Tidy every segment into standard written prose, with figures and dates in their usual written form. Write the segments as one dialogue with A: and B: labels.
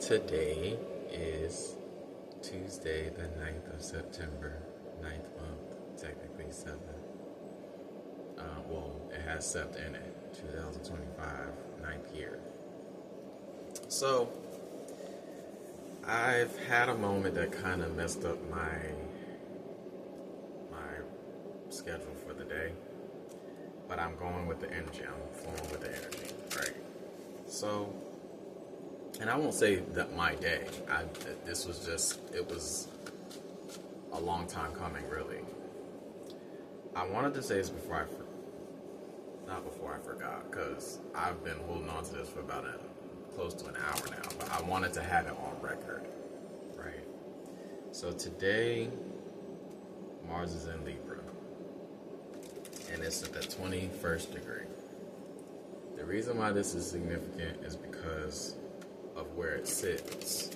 A: Today is Tuesday, the 9th of September, ninth month, technically 7th. It has Sept in it, 2025, ninth year. So, I've had a moment that kind of messed up my schedule for the day, but I'm going with the energy. I'm flowing with the energy, right? So, and I won't say that my day. It was a long time coming, really. I wanted to say this not before I forgot, because I've been holding on to this for about close to an hour now, but I wanted to have it on record, right? So today, Mars is in Libra, and it's at the 21st degree. The reason why this is significant is because of where it sits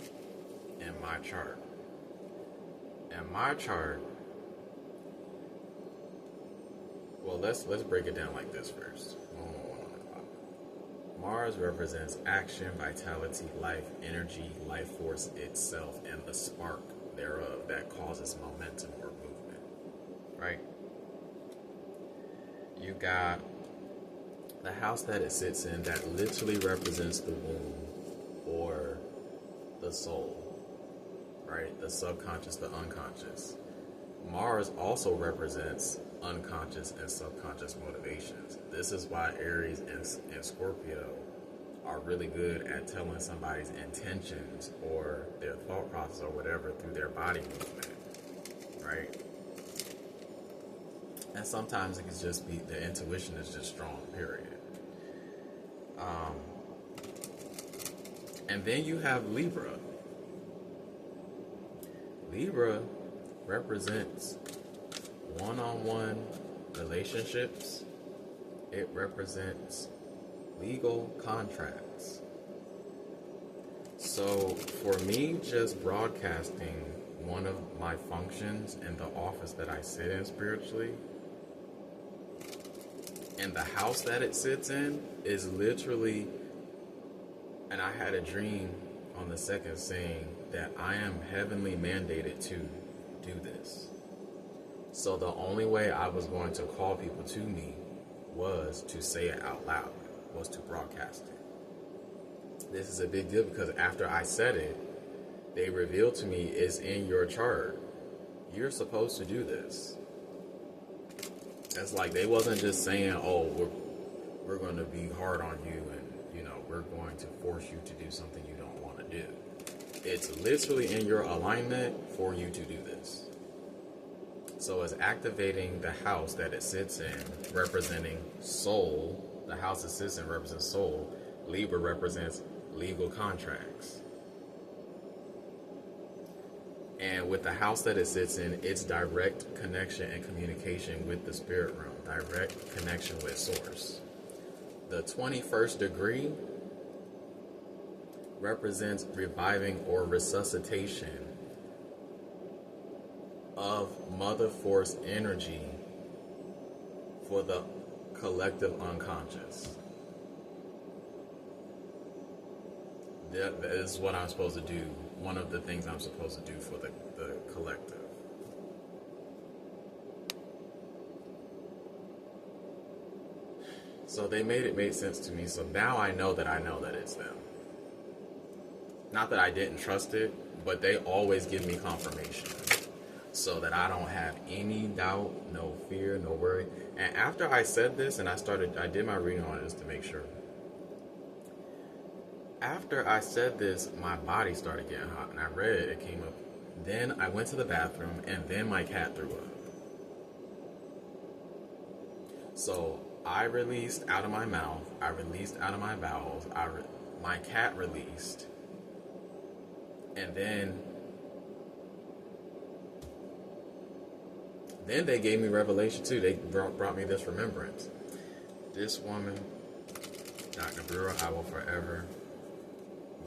A: in my chart. And my chart, well, let's break it down like this first. Mars represents action, vitality, life, energy, life force itself, and the spark thereof that causes momentum or movement, right? You got the house that it sits in that literally represents the womb or the soul, right? The subconscious, the unconscious. Mars also represents unconscious and subconscious motivations. This is why Aries and Scorpio are really good at telling somebody's intentions or their thought process or whatever through their body movement, right? And sometimes it can just be the intuition is just strong, period. And then you have Libra. Libra represents one-on-one relationships. It represents legal contracts. So for me, just broadcasting one of my functions in the office that I sit in spiritually, and the house that it sits in is literally, and I had a dream on the 2nd saying that I am heavenly mandated to do this. So the only way I was going to call people to me was to say it out loud, was to broadcast it. This is a big deal because after I said it, they revealed to me it's in your chart. You're supposed to do this. It's like they wasn't just saying, oh, we're going to be hard on you and, we're going to force you to do something you don't want to do. It's literally in your alignment for you to do this. So it's activating the house that it sits in, representing soul. The house it sits in represents soul. Libra represents legal contracts. And with the house that it sits in, it's direct connection and communication with the spirit realm, direct connection with source. The 21st degree represents reviving or resuscitation of Mother Force energy for the collective unconscious. That is what I'm supposed to do. One of the things I'm supposed to do for the collective. So they made it make sense to me. So now I know that it's them. Not that I didn't trust it, but they always give me confirmation so that I don't have any doubt, no fear, no worry. And after I said this and I did my reading on it just to make sure. After I said this, my body started getting hot and I read it came up. Then I went to the bathroom and then my cat threw up. So I released out of my mouth, I released out of my bowels, my cat released. And then they gave me revelation too. They brought me this remembrance. This woman, Dr. Brewer, I will forever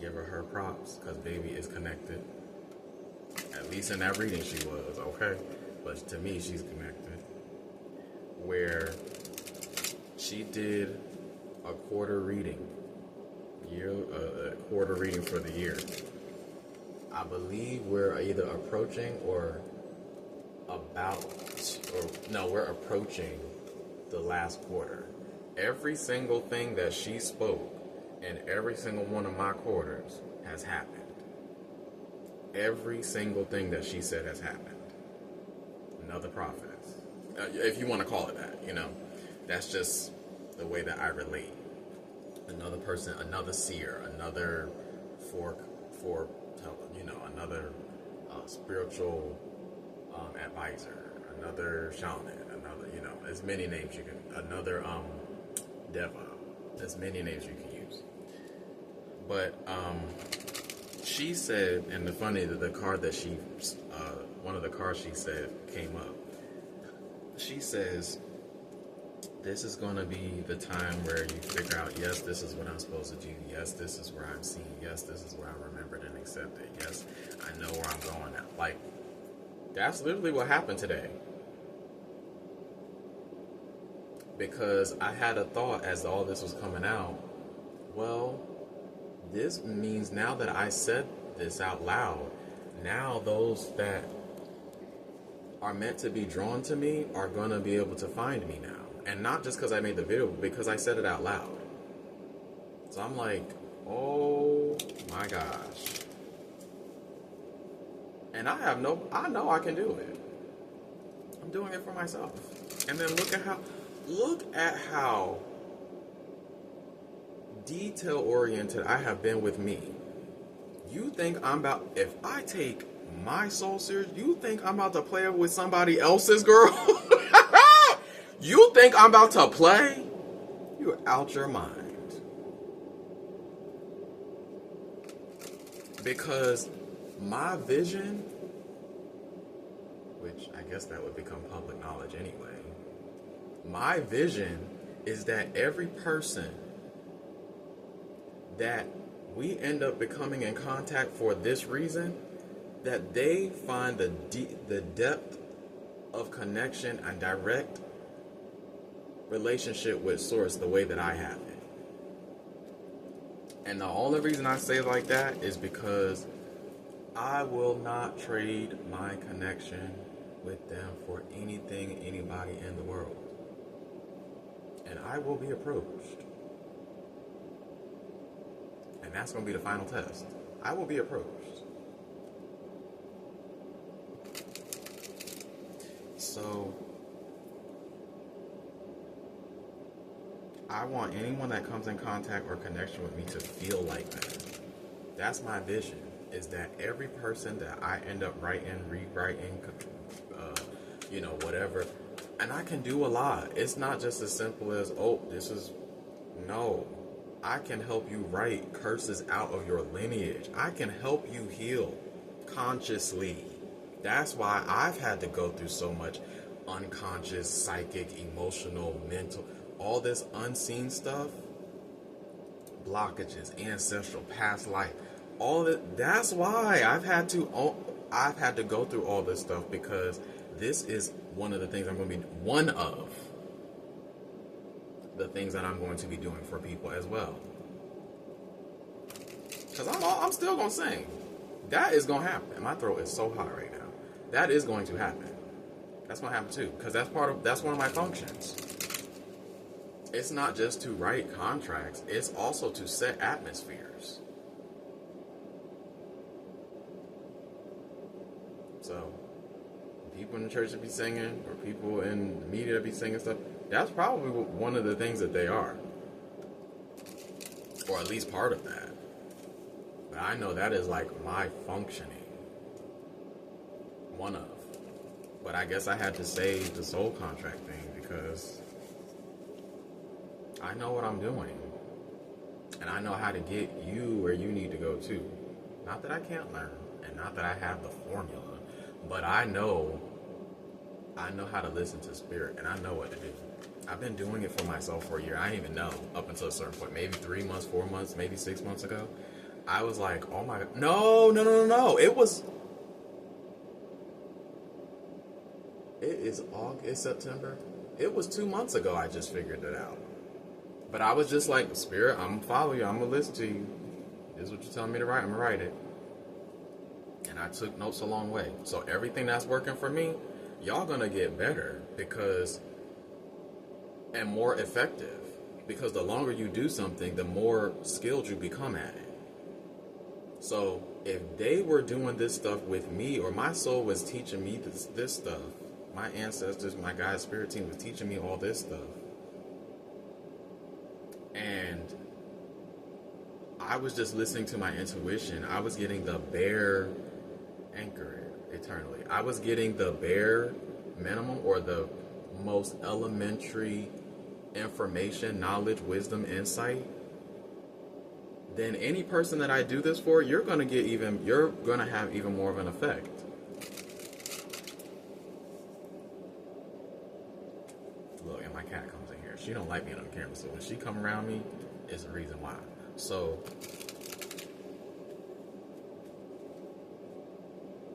A: give her props because baby is connected. At least in that reading she was, okay? But to me, she's connected. Where she did a quarter reading year, quarter reading for the year. I believe we're either approaching or we're approaching the last quarter. Every single thing that she spoke in every single one of my quarters has happened. Every single thing that she said has happened. Another prophetess, if you want to call it that, that's just the way that I relate. Another person, another seer, another another spiritual advisor, another shaman, another, as many names you can, another deva, as many names you can use. But she said, and the funny that the card that she, one of the cards she said came up. She says, this is going to be the time where you figure out, yes, this is what I'm supposed to do. Yes, this is where I'm seen. Yes, this is where I'm remembered and accepted. Yes, I know where I'm going now. Like, that's literally what happened today. Because I had a thought as all this was coming out. Well, this means now that I said this out loud, now those that are meant to be drawn to me are going to be able to find me now. And not just because I made the video, but because I said it out loud. So I'm like, oh my gosh. And I know I can do it. I'm doing it for myself. And then look at how detail oriented I have been with me. You think if I take my soul serious, you think I'm about to play with somebody else's girl? You think I'm about to play? You're out your mind. Because my vision, which I guess that would become public knowledge anyway, my vision is that every person that we end up becoming in contact for this reason, that they find the depth of connection and direct relationship with source the way that I have it. And the only reason I say it like that is because I will not trade my connection with them for anything, anybody in the world. And I will be approached. And that's going to be the final test. I will be approached. So I want anyone that comes in contact or connection with me to feel like that. That's my vision, is that every person that I end up rewriting, whatever, and I can do a lot. It's not just as simple as, no. I can help you write curses out of your lineage. I can help you heal consciously. That's why I've had to go through so much unconscious, psychic, emotional, mental, all this unseen stuff, blockages, ancestral, past life, all that. That's why I've had to go through all this stuff, because this is one of the things one of the things that I'm going to be doing for people as well. Because I'm still going to sing. That is going to happen. My throat is so hot right now. That is going to happen. That's going to happen too. Because that's one of my functions. It's not just to write contracts. It's also to set atmospheres. So, people in the church that be singing, or people in the media that be singing stuff, that's probably one of the things that they are. Or at least part of that. But I know that is like my functioning. One of. But I guess I had to say the soul contract thing because I know what I'm doing. And I know how to get you where you need to go too. Not that I can't learn, and not that I have the formula, but I know how to listen to spirit, and I know what to do. I've been doing it for myself for a year. I didn't even know up until a certain point, maybe 3 months, 4 months, maybe 6 months ago. I was like, oh my God, no. It's September. It was 2 months ago I just figured it out. But I was just like, Spirit, I'm gonna follow you. I'm gonna listen to you. This is what you're telling me to write. I'm gonna write it. And I took notes along the way. So everything that's working for me, y'all gonna get better and more effective. Because the longer you do something, the more skilled you become at it. So if they were doing this stuff with me, or my soul was teaching me this stuff, my ancestors, my guide spirit team was teaching me all this stuff, and I was just listening to my intuition, I was getting the bare anchor eternally. I was getting the bare minimum, or the most elementary information, knowledge, wisdom, insight. Then any person that I do this for, you're gonna have even more of an effect. Look, and my cat comes in here. She don't like being on camera, so when she come around me, it's a reason why. So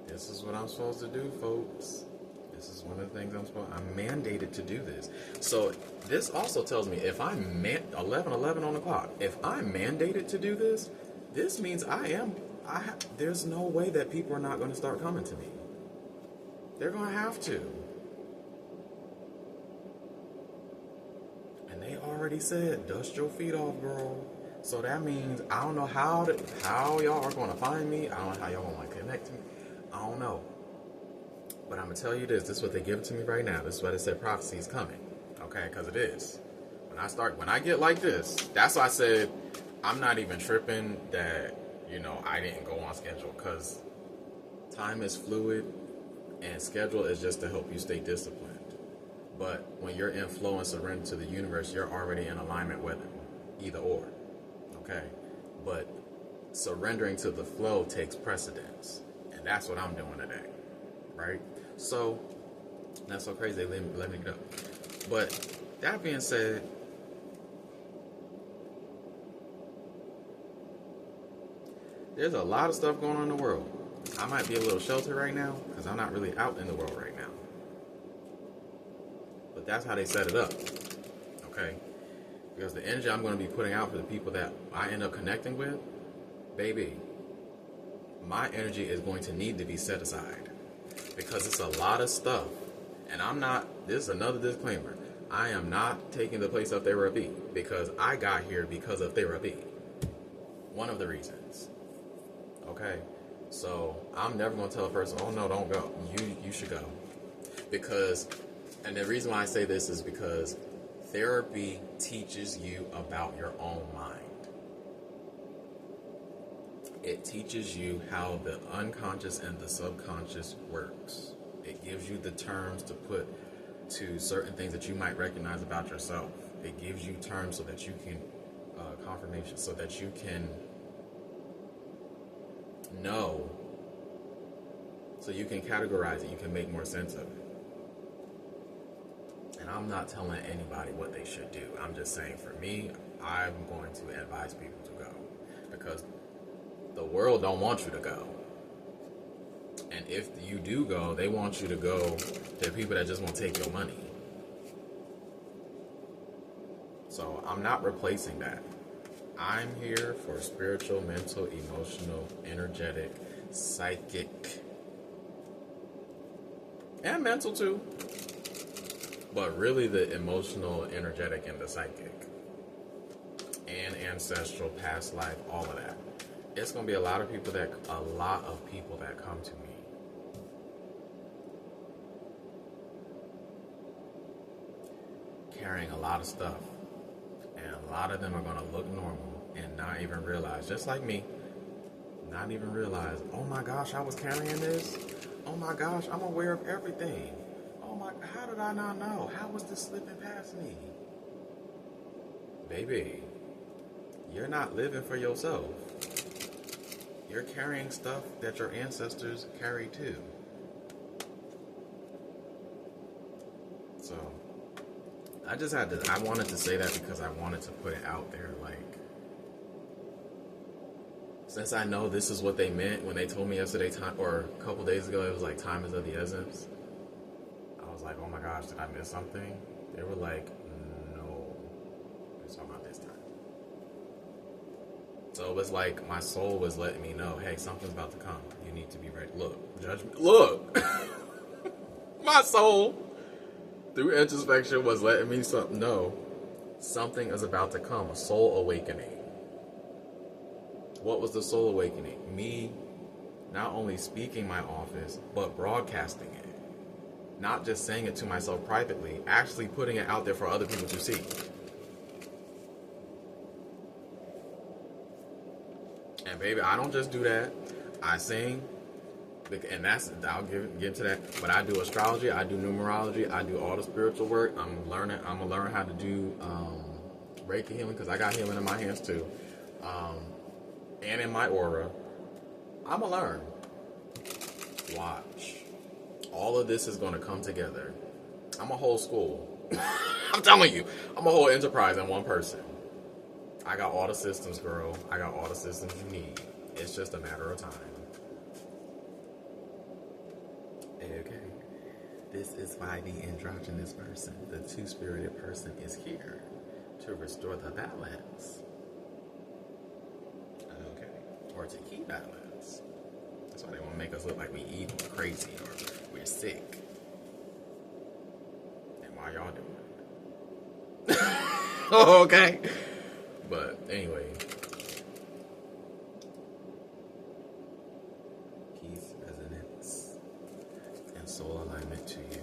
A: this is what I'm supposed to do, folks. This is one of the things I'm mandated to do this. So this also tells me, if I'm 11 on the clock, if I'm mandated to do this, this means there's no way that people are not going to start coming to me. They're going to have to. And they already said, dust your feet off, girl. So that means, I don't know how y'all are going to find me. I don't know how y'all going to connect to me. I don't know. But I'm going to tell you this. This is what they give to me right now. This is why they said prophecy is coming. Okay? Because it is. When I get like this, that's why I said I'm not even tripping that, I didn't go on schedule. Because time is fluid and schedule is just to help you stay disciplined. But when you're in flow and surrender to the universe, you're already in alignment with it. Either or. Okay? But surrendering to the flow takes precedence. And that's what I'm doing today. Right? So that's so crazy. They let me go. But that being said, there's a lot of stuff going on in the world. I might be a little sheltered right now because I'm not really out in the world right now. But that's how they set it up. Okay? Because the energy I'm going to be putting out for the people that I end up connecting with, baby, my energy is going to need to be set aside. Because it's a lot of stuff. And this is another disclaimer. I am not taking the place of therapy because I got here because of therapy. One of the reasons. Okay? So I'm never going to tell a person, oh no, don't go. You should go. And the reason why I say this is because therapy teaches you about your own mind. It teaches you how the unconscious and the subconscious works. It gives you the terms to put to certain things that you might recognize about yourself. It gives you terms so that you can, confirmation, so that you can know, so you can categorize it, you can make more sense of it. And I'm not telling anybody what they should do. I'm just saying, for me, I'm going to advise people to go. Because the world don't want you to go. And if you do go, they want you to go to people that just want to take your money. So I'm not replacing that. I'm here for spiritual, mental, emotional, energetic, psychic, and mental too. But really the emotional, energetic, and the psychic. And ancestral, past life, all of that. It's going to be a lot of people that come to me. Carrying a lot of stuff. And a lot of them are going to look normal and not even realize, just like me, not even realize, oh my gosh, I was carrying this. Oh my gosh, I'm aware of everything. Oh my, how did I not know? How was this slipping past me? Baby, you're not living for yourself. You're carrying stuff that your ancestors carried too. So, I wanted to say that because I wanted to put it out there, like, since I know this is what they meant when they told me yesterday, or a couple days ago, it was like, time is of the essence. I was like, oh my gosh, did I miss something? They were like, no, we're talking about So it's like my soul was letting me know, hey, something's about to come. You need to be ready. Look, judgment. Look, my soul through introspection was letting me know something is about to come. A soul awakening. What was the soul awakening? Me not only speaking my office, but broadcasting it. Not just saying it to myself privately, actually putting it out there for other people to see. And baby, I don't just do that. I sing, and I'll get to that. But I do astrology, I do numerology, I do all the spiritual work. I'm gonna learn how to do Reiki healing, because I got healing in my hands too, and in my aura. I'm gonna learn. Watch. All of this is gonna come together. I'm a whole school. I'm telling you, I'm a whole enterprise in one person. I got all the systems, girl. I got all the systems you need. It's just a matter of time. Okay. This is why the androgynous person, the two-spirited person, is here to restore the balance. Okay. Or to keep balance. That's why they want to make us look like we evil, crazy, or we're sick. And why y'all doing it? Okay. But anyway, peace, resonance, and soul alignment to you.